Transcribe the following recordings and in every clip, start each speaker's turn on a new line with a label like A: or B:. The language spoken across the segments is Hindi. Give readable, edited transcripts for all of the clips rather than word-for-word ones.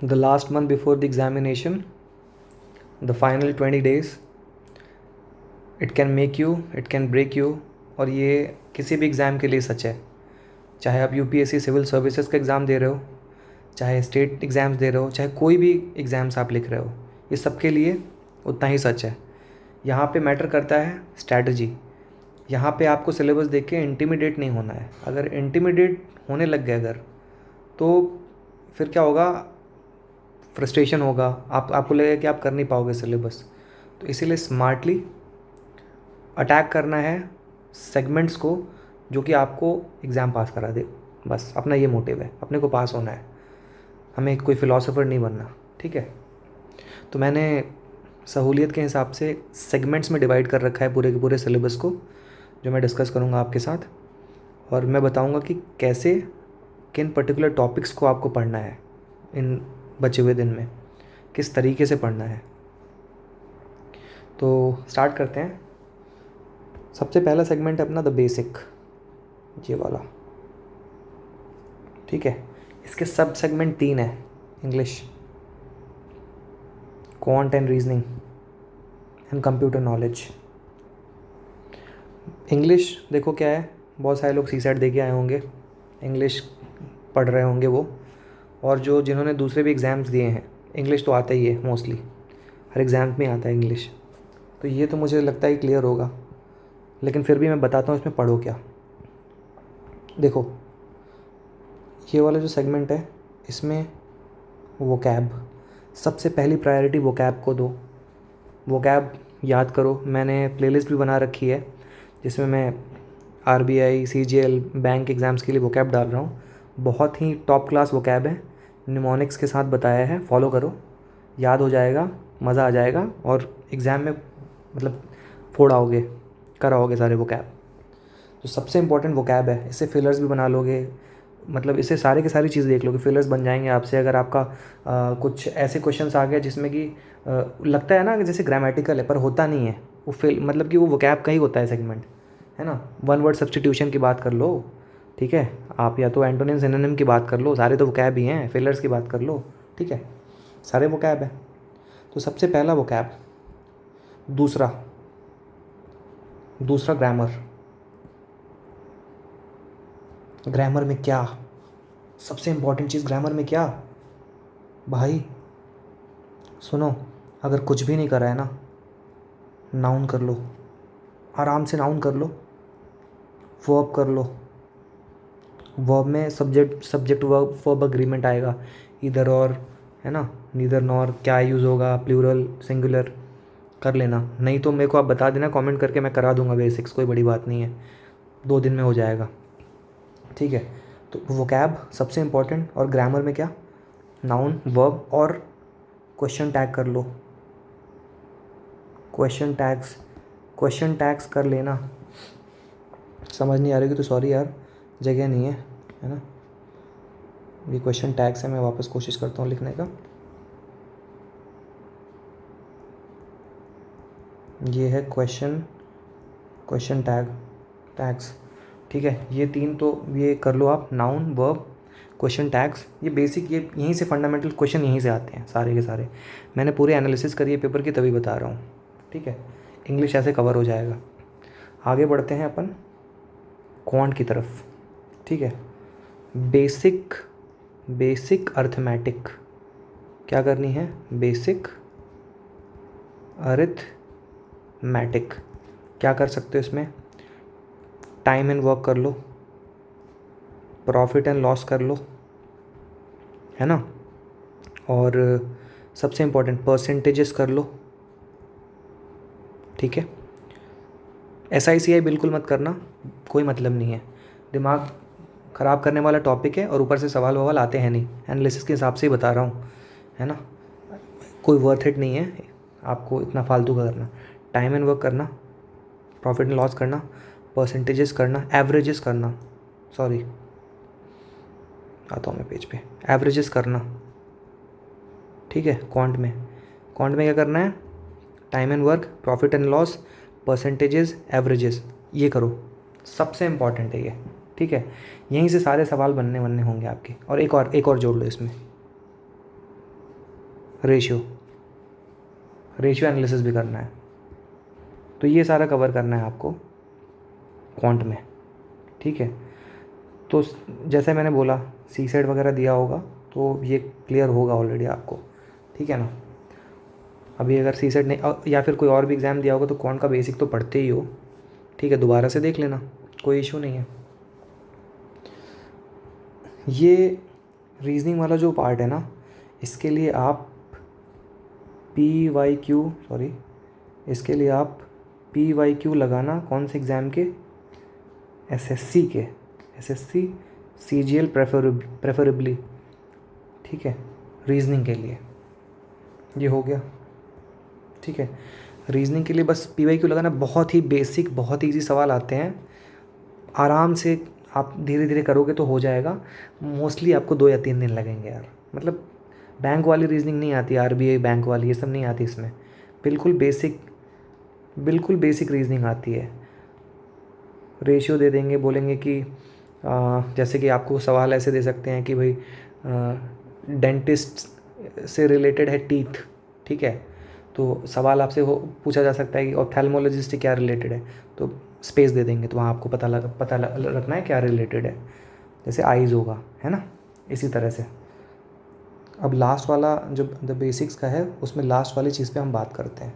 A: the last month before the examination, the final 20 days, it can make you, it can break you। और ये किसी भी एग्ज़ाम के लिए सच है, चाहे आप यूपीएससी सिविल सर्विसेज का एग्ज़ाम दे रहे हो, चाहे स्टेट एग्ज़ाम्स दे रहे हो, चाहे कोई भी एग्ज़ाम्स आप लिख रहे हो, ये सब के लिए उतना ही सच है। यहाँ पे मैटर करता है स्ट्रैटेजी। यहाँ पे आपको सिलेबस देख के इंटिमिडेट नहीं होना है। अगर इंटिमिडेट होने लग गए अगर, तो फिर क्या होगा, फ्रस्ट्रेशन होगा, आपको लगेगा कि आप कर नहीं पाओगे सिलेबस। तो इसीलिए स्मार्टली अटैक करना है सेगमेंट्स को जो कि आपको एग्ज़ाम पास करा दे। बस अपना ये मोटिव है, अपने को पास होना है, हमें कोई फ़िलासफ़र नहीं बनना। ठीक है, तो मैंने सहूलियत के हिसाब से सेगमेंट्स में डिवाइड कर रखा है पूरे के पूरे सिलेबस को, जो मैं डिस्कस करूँगा आपके साथ। और मैं बताऊँगा कि कैसे, किन पर्टिकुलर टॉपिक्स को आपको पढ़ना है इन बचे हुए दिन में, किस तरीके से पढ़ना है। तो स्टार्ट करते हैं। सबसे पहला सेगमेंट है अपना द बेसिक, ये वाला। ठीक है, इसके सब सेगमेंट 3 है: English, quant and reasoning and computer knowledge. English देखो क्या है, बहुत सारे लोग सी सेट दे के आए होंगे, इंग्लिश पढ़ रहे होंगे वो, और जो जिन्होंने दूसरे भी एग्ज़ाम्स दिए हैं, इंग्लिश तो आता ही है मोस्टली, हर एग्ज़ाम में आता है इंग्लिश। तो ये तो मुझे लगता है क्लियर होगा, लेकिन फिर भी मैं बताता हूँ इसमें पढ़ो क्या। देखो, ये वाला जो सेगमेंट है, इसमें वोकैब, सबसे पहली प्रायोरिटी वोकैब को दो। वोकैब याद करो, मैंने प्लेलिस्ट भी बना रखी है जिसमें मैं आरबीआई, सीजीएल, बैंक एग्ज़ाम्स के लिए वोकैब डाल रहा हूँ। बहुत ही टॉप क्लास वोकैब है, निमोनिक्स के साथ बताया है, फॉलो करो, याद हो जाएगा, मज़ा आ जाएगा, और एग्ज़ाम में मतलब फोड़ाओगे, कराओगे सारे वोकैब। तो सबसे इंपॉर्टेंट वोकैब है, इससे फिलर्स भी बना लोगे, मतलब इससे सारे की सारी चीज़ देख लोगे, फिलर्स बन जाएंगे आपसे। अगर आपका कुछ ऐसे क्वेश्चंस आ गए जिसमें कि लगता है ना कि जैसे ग्रामेटिकल है, पर होता नहीं है वो, फिल मतलब कि वो वोकैब का ही होता है सेगमेंट, है ना। वन वर्ड सब्स्टिट्यूशन की बात कर लो, ठीक है, आप या तो एंटोनिम सिनोनिम की बात कर लो, सारे तो वोकैब ही हैं। फिलर्स की बात कर लो, ठीक है, सारे वोकैब है। तो सबसे पहला वोकैब। दूसरा दूसरा ग्रामर। ग्रामर में क्या, सबसे इंपॉर्टेंट चीज़ ग्रामर में क्या भाई, सुनो, अगर कुछ भी नहीं करा है ना, नाउन कर लो, आराम से नाउन कर लो, वर्ब कर लो। वर्ब में सब्जेक्ट वर्ब अग्रीमेंट आएगा, इधर और, है ना, नीदर नॉर, क्या यूज़ होगा, प्लूरल, सिंगुलर, कर लेना। नहीं तो मेरे को आप बता देना कमेंट करके, मैं करा दूंगा बेसिक्स, कोई बड़ी बात नहीं है, 2 दिन में हो जाएगा। ठीक है, तो वोकैब सबसे इम्पोर्टेंट। और ग्रामर में क्या, नाउन, वर्ब और क्वेश्चन टैग कर लो। क्वेश्चन टैग्स कर लेना। समझ नहीं आ रही तो सॉरी यार, जगह नहीं है ना। ये क्वेश्चन टैग्स है, मैं वापस कोशिश करता हूँ लिखने का। ये है क्वेश्चन टैग्स। ठीक है, ये 3 तो ये कर लो आप, नाउन, वर्ब, क्वेश्चन टैग्स। ये बेसिक, ये यहीं से फंडामेंटल क्वेश्चन यहीं से आते हैं सारे के सारे। मैंने पूरे एनालिसिस करी है पेपर की, तभी बता रहा हूँ। ठीक है, इंग्लिश ऐसे कवर हो जाएगा। आगे बढ़ते हैं अपन क्वांट की तरफ। ठीक है, बेसिक अर्थमेटिक क्या करनी है, बेसिक अरिथमेटिक। क्या कर सकते हो इसमें, टाइम एंड वर्क कर लो, प्रॉफिट एंड लॉस कर लो, है ना, और सबसे इम्पोर्टेंट परसेंटेजेस कर लो। ठीक है, SICI बिल्कुल मत करना, कोई मतलब नहीं है, दिमाग ख़राब करने वाला टॉपिक है, और ऊपर से सवाल ववाल आते हैं नहीं, एनालिसिस के हिसाब से ही बता रहा हूँ, है ना। कोई वर्थ इट नहीं है आपको इतना फालतू का करना। टाइम एंड वर्क करना, प्रॉफिट एंड लॉस करना, परसेंटेजेस करना, एवरेजेस करना, सॉरी आता हूँ मैं पेज पे, एवरेजेस करना। ठीक है, क्वांट में क्या करना है, time and work, profit and loss, percentages, averages, ये करो, सबसे इम्पॉर्टेंट है ये। ठीक है, यहीं से सारे सवाल बनने होंगे आपके। और एक और जोड़ लो इसमें, रेशियो रेशियो एनालिसिस भी करना है। तो ये सारा कवर करना है आपको क्वांट में, ठीक है। तो जैसे मैंने बोला सी सेट वगैरह दिया होगा तो ये क्लियर होगा ऑलरेडी आपको, ठीक है ना। अभी अगर सी सेट नहीं या फिर कोई और भी एग्ज़ाम दिया होगा तो क्वांट का बेसिक तो पढ़ते ही हो, ठीक है, दोबारा से देख लेना, कोई इशू नहीं है। ये रीजनिंग वाला जो पार्ट है ना, इसके लिए आप इसके लिए आप PYQ लगाना कौन से एग्ज़ाम के, SSC के, SSC CGL प्रेफरेबली, ठीक है, रीजनिंग के लिए ये हो गया, ठीक है। रीजनिंग के लिए बस PYQ लगाना, बहुत ही बेसिक बहुत ईजी सवाल आते हैं, आराम से आप धीरे धीरे करोगे तो हो जाएगा। मोस्टली आपको 2 या 3 दिन लगेंगे यार, मतलब बैंक वाली रीजनिंग नहीं आती, RBI बैंक वाली ये सब नहीं आती इसमें, बिल्कुल बेसिक रीजनिंग आती है। रेशियो दे देंगे, बोलेंगे कि जैसे कि आपको सवाल ऐसे दे सकते हैं कि भाई डेंटिस्ट से रिलेटेड है टीथ, ठीक है, तो सवाल आपसे हो पूछा जा सकता है कि ऑप्थेल्मोलॉजिस्ट से क्या रिलेटेड है, तो स्पेस दे देंगे, तो वहाँ आपको रखना है क्या रिलेटेड है, जैसे आइज़ होगा, है ना, इसी तरह से। अब लास्ट वाला जो द बेसिक्स का है उसमें लास्ट वाली चीज़ पे हम बात करते हैं,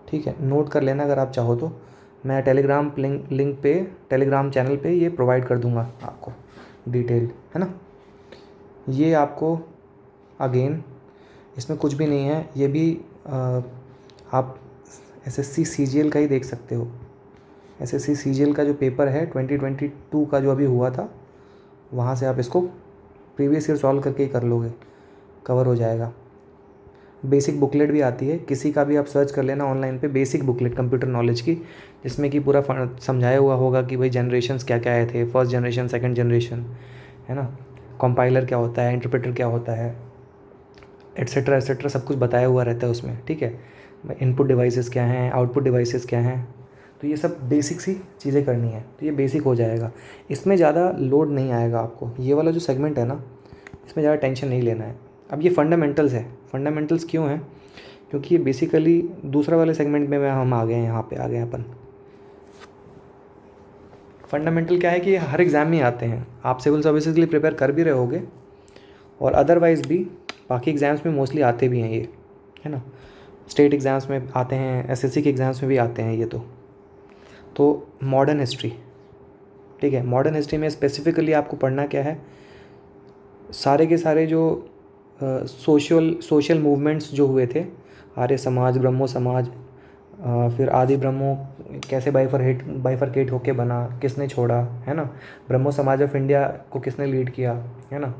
A: ठीक है। नोट कर लेना अगर आप चाहो तो, मैं टेलीग्राम लिंक पे टेलीग्राम चैनल पे ये प्रोवाइड कर दूंगा आपको डिटेल, है ना। ये आपको अगेन इसमें कुछ भी नहीं है, ये भी आप SSC CGL का ही देख सकते हो। SSC CGL का जो पेपर है 2022 का जो अभी हुआ था, वहाँ से आप इसको प्रीवियस ईयर सॉल्व करके ही कर लोगे, कवर हो जाएगा। बेसिक बुकलेट भी आती है, किसी का भी आप सर्च कर लेना ऑनलाइन पे, बेसिक बुकलेट कंप्यूटर नॉलेज की, जिसमें कि पूरा समझाया हुआ होगा कि भाई जनरेशन्स क्या क्या आए थे, फर्स्ट जनरेशन, सेकंड जनरेशन, है ना, कंपाइलर क्या होता है, इंटरप्रेटर क्या होता है, एट्सेट्रा एट्सेट्रा, सब कुछ बताया हुआ रहता है उसमें, ठीक है। इनपुट डिवाइसेस क्या हैं, आउटपुट डिवाइसेस क्या हैं, तो ये सब बेसिक सी चीज़ें करनी है, तो ये बेसिक हो जाएगा, इसमें ज़्यादा लोड नहीं आएगा आपको। ये वाला जो सेगमेंट है ना, इसमें ज़्यादा टेंशन नहीं लेना है। अब ये फंडामेंटल्स है, फंडामेंटल्स क्यों है, क्योंकि ये बेसिकली दूसरा वाले सेगमेंट में हम आ गए हैं, यहाँ पे आ गए अपन। फंडामेंटल क्या है कि हर एग्ज़ाम में आते हैं, आप सिविल सर्विसेज के लिए प्रिपेयर कर भी रहे होगे और अदरवाइज़ भी बाकी एग्ज़ाम्स में मोस्टली आते भी हैं ये, है ना, स्टेट एग्ज़ाम्स में आते हैं, SSC के एग्ज़ाम्स में भी आते हैं ये। तो मॉडर्न हिस्ट्री, ठीक है, मॉडर्न हिस्ट्री में स्पेसिफिकली आपको पढ़ना क्या है, सारे के सारे जो सोशल मूवमेंट्स जो हुए थे, आर्य समाज, ब्रह्मो समाज, फिर आदि ब्रह्मो कैसे बाइफरकेट होके बना, किसने छोड़ा, है ना, ब्रह्मो समाज ऑफ इंडिया को किसने लीड किया, है ना,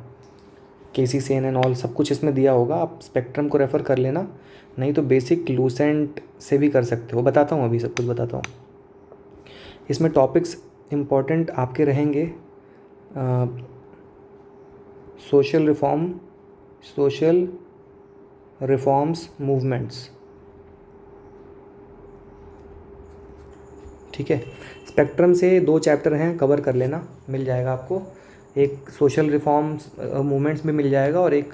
A: KC सेन एंड ऑल, सब कुछ इसमें दिया होगा। आप स्पेक्ट्रम को रेफ़र कर लेना, नहीं तो बेसिक लूसेंट से भी कर सकते हो, बताता हूँ, अभी सब कुछ बताता हूँ। इसमें टॉपिक्स इम्पॉर्टेंट आपके रहेंगे, सोशल रिफॉर्म्स मूवमेंट्स, ठीक है। स्पेक्ट्रम से 2 चैप्टर हैं, कवर कर लेना, मिल जाएगा आपको, एक सोशल रिफॉर्म्स मूवमेंट्स में मिल जाएगा और एक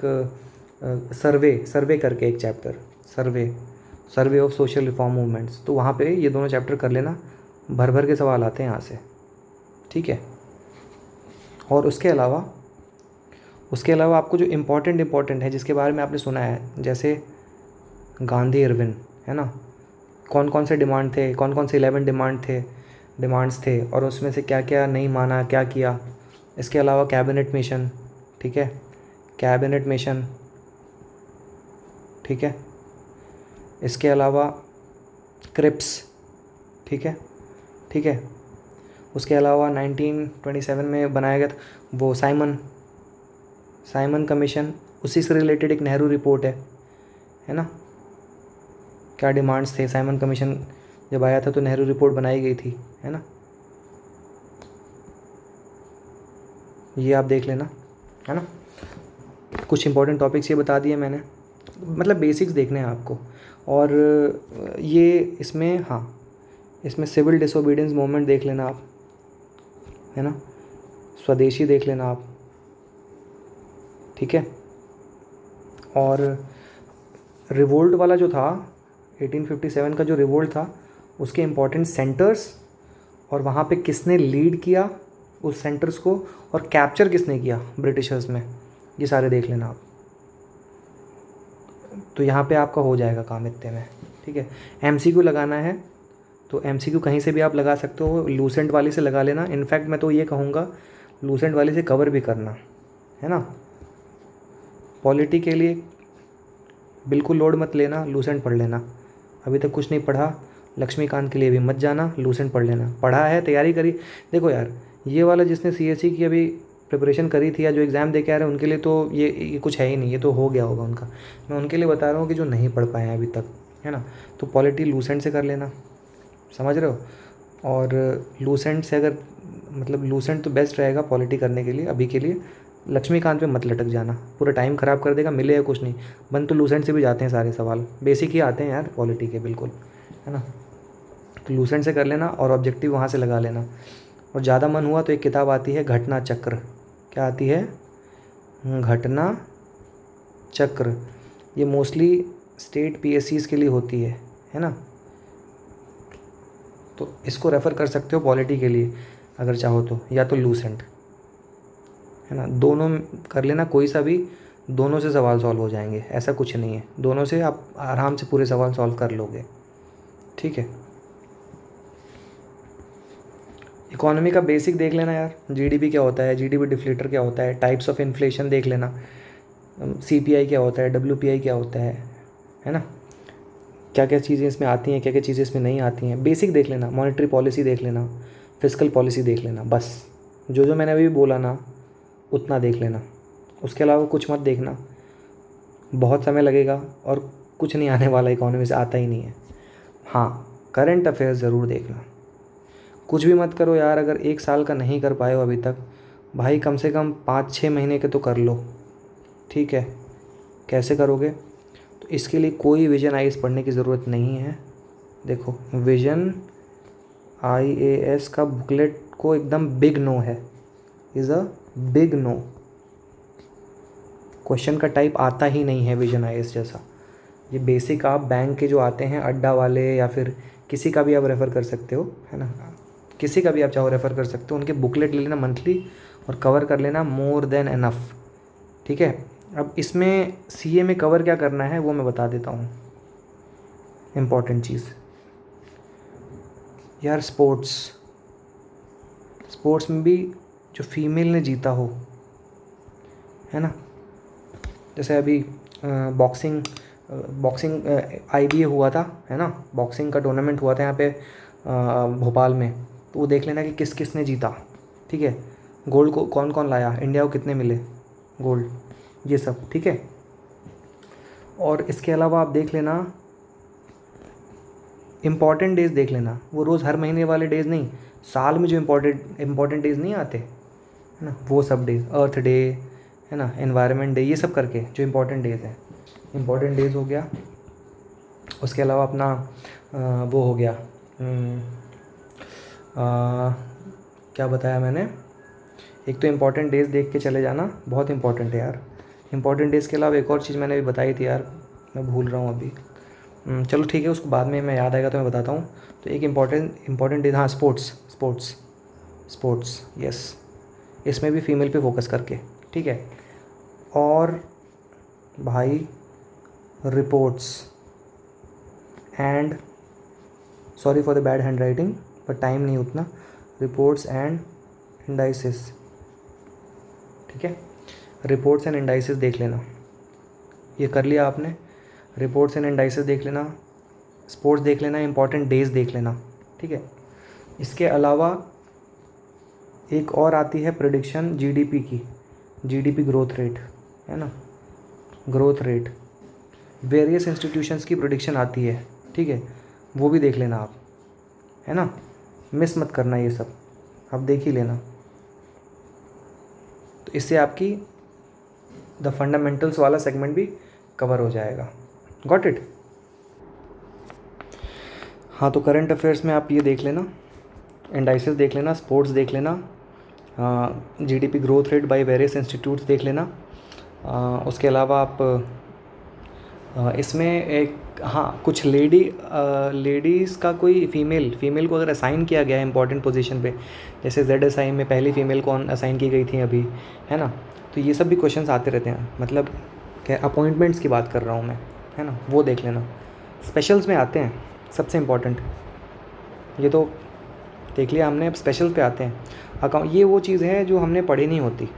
A: सर्वे करके एक chapter, survey of social reform movements, तो वहाँ पे ये दोनों चैप्टर कर लेना, भर भर के सवाल आते हैं यहाँ से, ठीक है। और उसके अलावा आपको जो इम्पोर्टेंट है जिसके बारे में आपने सुना है, जैसे गांधी इरविन, है ना, कौन कौन से 11 डिमांड्स थे और उसमें से क्या क्या नहीं माना, क्या किया। इसके अलावा कैबिनेट मिशन, ठीक है, कैबिनेट मिशन, ठीक है। इसके अलावा क्रिप्स, ठीक है। उसके अलावा 1927 में बनाया गया था वो साइमन कमीशन, उसी से रिलेटेड एक नेहरू रिपोर्ट है ना, क्या डिमांड्स थे, साइमन कमीशन जब आया था तो नेहरू रिपोर्ट बनाई गई थी, है ना, ये आप देख लेना, है ना। कुछ इंपॉर्टेंट टॉपिक्स ये बता दिए मैंने, मतलब बेसिक्स देखने हैं आपको। और ये इसमें सिविल डिसोबीडियंस मूवमेंट देख लेना आप, है ना, स्वदेशी देख लेना आप, ठीक है। और रिवोल्ट वाला जो था 1857 का जो रिवोल्ट था, उसके इम्पोर्टेंट सेंटर्स और वहाँ पे किसने लीड किया उस सेंटर्स को, और कैप्चर किसने किया ब्रिटिशर्स में, ये सारे देख लेना आप। तो यहाँ पे आपका हो जाएगा काम इतने में, ठीक है। एमसीक्यू लगाना है तो एमसीक्यू कहीं से भी आप लगा सकते हो, लूसेंट वाली से लगा लेना। इनफैक्ट मैं तो ये कहूँगा लूसेंट वाली से कवर भी करना, है ना। पॉलिटी के लिए बिल्कुल लोड मत लेना, लूसेंट पढ़ लेना। अभी तक कुछ नहीं पढ़ा, लक्ष्मीकांत के लिए भी मत जाना, लूसेंट पढ़ लेना। पढ़ा है, तैयारी करी। देखो यार, ये वाला जिसने सीएससी की अभी प्रिपरेशन करी थी या जो एग्ज़ाम दे के आ रहे हैं उनके लिए तो ये कुछ है ही नहीं, ये तो हो गया होगा उनका। मैं उनके लिए बता रहा हूँ कि जो नहीं पढ़ पाए हैं अभी तक, है ना। तो पॉलिटी लूसेंट से कर लेना, समझ रहे हो। और लूसेंट से अगर मतलब लूसेंट तो बेस्ट रहेगा पॉलिटी करने के लिए अभी के लिए। लक्ष्मीकांत पे मत लटक जाना, पूरा टाइम ख़राब कर देगा, मिलेगा कुछ नहीं। बन तो लूसेंट से भी जाते हैं सारे सवाल, बेसिक ही आते हैं यार पॉलिटी के, बिल्कुल, है ना। तो लूसेंट से कर लेना और ऑब्जेक्टिव वहाँ से लगा लेना। और ज़्यादा मन हुआ तो एक किताब आती है घटना चक्र। क्या आती है? घटना चक्र। ये मोस्टली स्टेट पीएससीज़ के लिए होती है ना। तो इसको रेफ़र कर सकते हो पॉलिटी के लिए अगर चाहो तो, या तो लूसेंट, है ना। दोनों कर लेना, कोई सा भी, दोनों से सवाल सॉल्व हो जाएंगे, ऐसा कुछ नहीं है। दोनों से आप आराम से पूरे सवाल सॉल्व कर लोगे, ठीक है। इकोनॉमी का बेसिक देख लेना यार, जीडीपी क्या होता है, जीडीपी डिफ्लेटर क्या होता है, टाइप्स ऑफ इन्फ्लेशन देख लेना, सीपीआई क्या होता है, डब्ल्यूपीआई क्या होता है ना। क्या क्या चीज़ें इसमें आती हैं, क्या क्या चीज़ें इसमें नहीं आती हैं, बेसिक देख लेना। मॉनेटरी पॉलिसी देख लेना, फिस्कल पॉलिसी देख लेना, बस। जो जो मैंने अभी बोला ना उतना देख लेना, उसके अलावा कुछ मत देखना, बहुत समय लगेगा और कुछ नहीं आने वाला, इकोनॉमी से आता ही नहीं है। हाँ, करंट अफेयर्स ज़रूर देखना। कुछ भी मत करो यार, अगर 1 साल का नहीं कर पाए हो अभी तक, भाई कम से कम 5-6 महीने के तो कर लो, ठीक है। कैसे करोगे? तो इसके लिए कोई विजन आईएएस पढ़ने की ज़रूरत नहीं है। देखो, विजन आईएएस का बुकलेट को एकदम बिग नो है, is a big no. Question का टाइप आता ही नहीं है विजन आईएएस जैसा। ये बेसिक आप बैंक के जो आते हैं अड्डा वाले, या फिर किसी का भी आप रेफ़र कर सकते हो, है ना। किसी का भी आप चाहो रेफ़र कर सकते हो, उनके बुकलेट ले लेना मंथली और कवर कर लेना, मोर देन एनफ, ठीक है। अब इसमें सीए में कवर क्या करना है वो मैं बता देता हूँ। इम्पॉर्टेंट चीज़ यार, स्पोर्ट्स में भी जो फीमेल ने जीता हो, है ना। जैसे अभी बॉक्सिंग आईबीए हुआ था, है ना। बॉक्सिंग का टूर्नामेंट हुआ था यहाँ पे भोपाल में। तो वो देख लेना कि किस किस ने जीता, ठीक है। गोल्ड को कौन कौन लाया, इंडिया को कितने मिले गोल्ड, ये सब, ठीक है। और इसके अलावा आप देख लेना इम्पॉर्टेंट डेज़ देख लेना। वो रोज़ हर महीने वाले डेज़ नहीं, साल में जो इम्पॉर्टेंट डेज़ नहीं आते, है ना, वो सब डेज़, अर्थ डे, है ना, एनवायरनमेंट डे, ये सब करके जो इम्पोर्टेंट डेज़ हैं। इम्पोर्टेंट डेज़ हो गया। उसके अलावा अपना वो हो गया, क्या बताया मैंने, एक तो इम्पॉर्टेंट डेज़ देख के चले जाना, बहुत इंपॉर्टेंट है यार। इम्पॉर्टेंट डेज़ के अलावा एक और चीज़ मैंने अभी बताई थी यार, मैं भूल रहा हूँ अभी। चलो ठीक है, उसको बाद में मैं याद आएगा तो मैं बताता हूँ। तो एक इम्पॉर्टेंट डेज, हाँ, स्पोर्ट्स, यस, इसमें भी फीमेल पे फोकस करके, ठीक है। और भाई reports and, sorry for the bad hand writing, पर टाइम नहीं उतना, रिपोर्ट्स एंड इंडाइसिस, ठीक है। रिपोर्ट्स एंड इंडाइसिस देख लेना, ये कर लिया आपने। रिपोर्ट्स एंड इंडाइसिस देख लेना, स्पोर्ट्स देख लेना, इंपॉर्टेंट डेज देख लेना, ठीक है। इसके अलावा एक और आती है प्रेडिक्शन जीडीपी की, जीडीपी ग्रोथ रेट, है ना, ग्रोथ रेट, वेरियस इंस्टीट्यूशंस की प्रेडिक्शन आती है, ठीक है। वो भी देख लेना आप, है ना, मिस मत करना, ये सब आप देख ही लेना। तो इससे आपकी द फंडामेंटल्स वाला सेगमेंट भी कवर हो जाएगा। Got it? हाँ, तो करंट अफेयर्स में आप ये देख लेना, इंडाइसेस देख लेना, स्पोर्ट्स देख लेना, GDP growth rate by various institutes देख लेना। उसके अलावा आप इसमें एक हाँ कुछ लेडीज़ का कोई फीमेल को अगर असाइन किया गया है इंपॉर्टेंट पोजीशन पे, जैसे ZSI में पहली फीमेल को असाइन की गई थी अभी, है ना। तो ये सब भी क्वेश्चंस आते रहते हैं, मतलब क्या अपॉइंटमेंट्स की बात कर रहा हूँ मैं, है ना, वो देख लेना। स्पेशल्स में आते हैं सबसे इम्पॉर्टेंट, ये तो देख लिया हमने। अब स्पेशल पे आते हैं। अकाउंट ये वो चीज़ है जो हमने पढ़ी नहीं होती।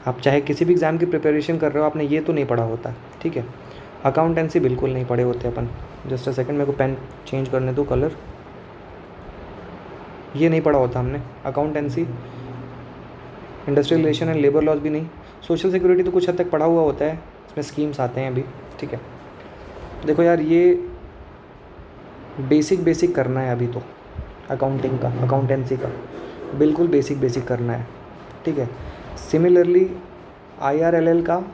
A: आप चाहे किसी भी एग्ज़ाम की प्रिपरेशन कर रहे हो, आपने ये तो नहीं पढ़ा होता, ठीक है। अकाउंटेंसी बिल्कुल नहीं पढ़े होते अपन। जस्ट अ सेकंड, मेरे को पेन चेंज करने दो कलर। ये नहीं पढ़ा होता हमने accountancy, industrial relation and labour laws भी नहीं। सोशल सिक्योरिटी तो कुछ हद तक पढ़ा हुआ होता है, इसमें स्कीम्स आते हैं अभी, ठीक है। देखो यार, ये बेसिक करना है अभी तो, अकाउंटिंग का, अकाउंटेंसी का बिल्कुल बेसिक करना है, ठीक है। सिमिलरली IRLL का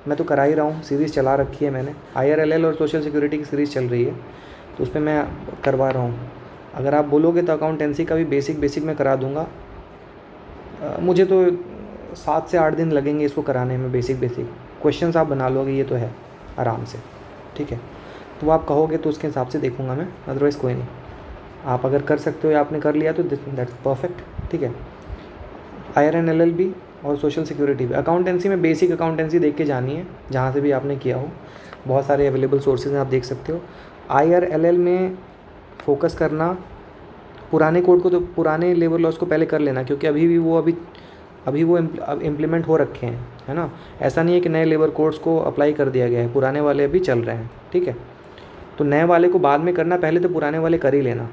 A: मैं तो करा ही रहा हूँ, सीरीज़ चला रखी है मैंने। IRLL और सोशल सिक्योरिटी की सीरीज़ चल रही है, तो उसमें मैं करवा रहा हूँ। अगर आप बोलोगे तो अकाउंटेंसी का भी बेसिक मैं करा दूँगा। मुझे तो 7 से 8 दिन लगेंगे इसको कराने में। बेसिक क्वेश्चंस आप बना लोगे, ये तो है आराम से, ठीक है। तो आप कहोगे तो उसके हिसाब से देखूँगा मैं, अदरवाइज़ कोई नहीं। आप अगर कर सकते हो या आपने कर लिया तो दैट्स परफेक्ट, ठीक है। IRLL भी और सोशल सिक्योरिटी भी। अकाउंटेंसी में बेसिक अकाउंटेंसी देख के जानी है, जहाँ से भी आपने किया हो। बहुत सारे अवेलेबल सोर्सेज हैं, आप देख सकते हो। IRLL में फोकस करना, पुराने कोड को तो, पुराने लेबर लॉज को पहले कर लेना, क्योंकि अभी वो इम्प्लीमेंट हो रखे हैं, है ना। ऐसा नहीं है कि नए लेबर कोड्स को अप्लाई कर दिया गया है, पुराने वाले अभी चल रहे हैं, ठीक है। तो नए वाले को बाद में करना, पहले तो पुराने वाले कर ही लेना,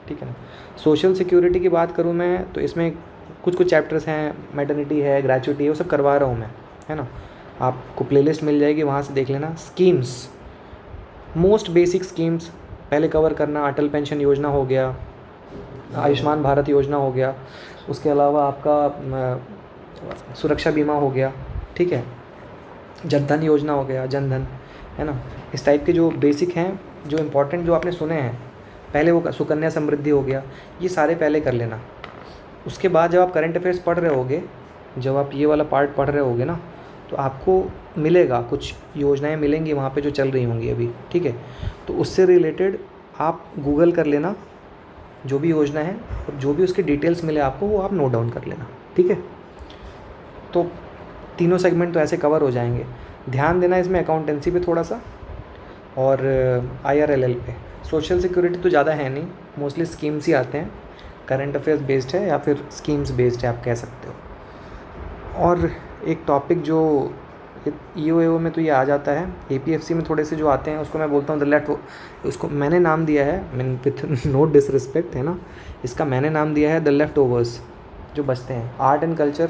A: ठीक है ना। सोशल सिक्योरिटी की बात करूँ मैं, तो इसमें कुछ चैप्टर्स हैं, मैटरनिटी है, ग्रेचुइटी है, वो सब करवा रहा हूँ मैं, है ना। आपको प्लेलिस्ट मिल जाएगी, वहाँ से देख लेना। स्कीम्स, मोस्ट बेसिक स्कीम्स पहले कवर करना। अटल पेंशन योजना हो गया, आयुष्मान भारत योजना हो गया, उसके अलावा आपका सुरक्षा बीमा हो गया, ठीक है। जनधन योजना हो गया, जनधन, है ना। इस टाइप के जो बेसिक हैं, जो इम्पोर्टेंट, जो आपने सुने हैं पहले, वो सुकन्या समृद्धि हो गया, ये सारे पहले कर लेना। उसके बाद जब आप करंट अफेयर्स पढ़ रहे होगे, जब आप ये वाला पार्ट पढ़ रहे होगे ना, तो आपको मिलेगा, कुछ योजनाएं मिलेंगी वहाँ पे जो चल रही होंगी अभी, ठीक है। तो उससे रिलेटेड आप गूगल कर लेना, जो भी योजना है और जो भी उसके डिटेल्स मिले आपको, वो आप नोट डाउन कर लेना, ठीक है। तो तीनों सेगमेंट तो ऐसे कवर हो जाएंगे। ध्यान देना इसमें अकाउंटेंसी पे थोड़ा सा, और IRLL पे। सोशल सिक्योरिटी तो ज़्यादा है नहीं, मोस्टली स्कीम्स ही आते हैं, करंट अफेयर्स बेस्ड है या फिर स्कीम्स बेस्ड है, आप कह सकते हो। और एक टॉपिक जो EO में तो ये आ जाता है, APFC में थोड़े से जो आते हैं, उसको मैं बोलता हूँ द लेफ्ट, उसको मैंने नाम दिया है, मीन विथ नो डिसरिस्पेक्ट, है ना, इसका मैंने नाम दिया है द लेफ्ट ओवर्स, जो बचते हैं। Art and culture,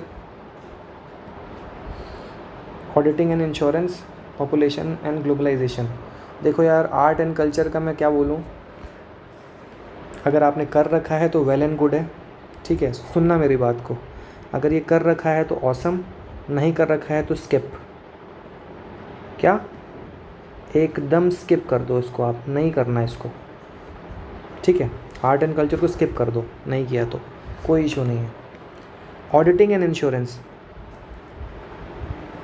A: auditing and insurance, population and globalisation. देखो यार, आर्ट एंड कल्चर का मैं क्या बोलूँ, अगर आपने कर रखा है तो वेल एंड गुड है, ठीक है। सुनना मेरी बात को, अगर ये कर रखा है तो ऑसम, नहीं कर रखा है तो स्किप। क्या, एकदम स्किप कर दो इसको, आप नहीं करना इसको, ठीक है। आर्ट एंड कल्चर को स्किप कर दो, नहीं किया तो कोई इशू नहीं है। ऑडिटिंग एंड इंश्योरेंस,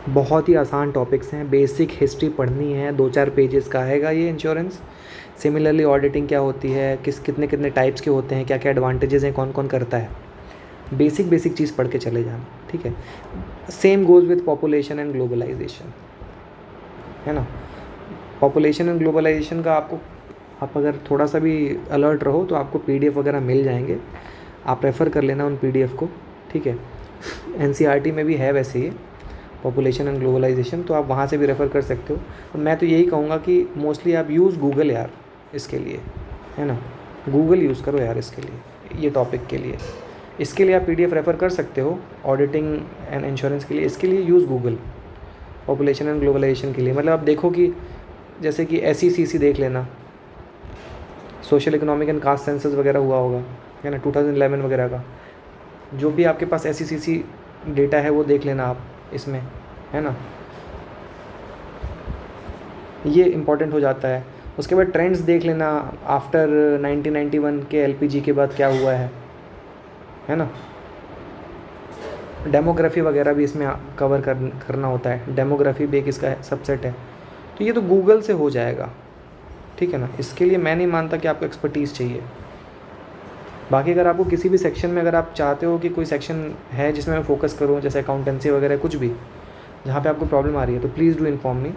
A: बहुत ही आसान टॉपिक्स हैं, बेसिक हिस्ट्री पढ़नी है, 2-4 पेजेस का आएगा ये इंश्योरेंस। सिमिलरली ऑडिटिंग क्या होती है, कितने टाइप्स के होते हैं, क्या क्या एडवांटेजेस हैं, कौन कौन करता है, बेसिक चीज़ पढ़ के चले जाना, ठीक है। Same goes with population and globalisation, है ना। पॉपुलेशन एंड ग्लोबलाइजेशन का आपको, आप अगर थोड़ा सा भी अलर्ट रहो तो आपको PDF वगैरह मिल जाएंगे, आप रेफ़र कर लेना उन PDF को, ठीक है। NCERT में भी है वैसे ये पॉपुलेशन एंड ग्लोबलाइजेशन, तो आप वहाँ से भी रेफ़र कर सकते हो। तो मैं तो यही कहूँगा कि मोस्टली आप यूज़ गूगल यार इसके लिए, है ना। गूगल यूज़ करो यार इसके लिए, ये टॉपिक के लिए। इसके लिए आप PDF रेफ़र कर सकते हो, ऑडिटिंग एंड इंश्योरेंस के लिए, इसके लिए use Google. Population and globalisation के लिए मतलब आप देखो कि जैसे कि SECC देख लेना, social economic and caste census वगैरह हुआ होगा, है ना, 2011 वगैरह का। जो भी आपके पास SECC डेटा है वो देख लेना आप इसमें, है ना, ये इम्पॉर्टेंट हो जाता है। उसके बाद ट्रेंड्स देख लेना, आफ्टर 1991 के LPG के बाद क्या हुआ है ना। डेमोग्राफी वगैरह भी इसमें कवर करना होता है, डेमोग्राफी भी एक इसका सबसेट है, तो ये तो गूगल से हो जाएगा, ठीक है ना। इसके लिए मैं नहीं मानता कि आपको एक्सपर्टीज़ चाहिए। बाकी अगर आपको किसी भी सेक्शन में, अगर आप चाहते हो कि कोई सेक्शन है जिसमें मैं फ़ोकस करूँ, जैसे अकाउंटेंसी वगैरह कुछ भी, जहाँ पे आपको प्रॉब्लम आ रही है, तो प्लीज़ डू इन्फॉर्म मी।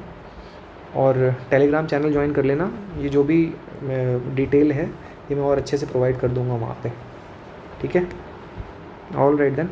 A: और टेलीग्राम चैनल ज्वाइन कर लेना, ये जो भी डिटेल है ये मैं और अच्छे से प्रोवाइड कर दूँगा वहाँ पे, ठीक है। All right then.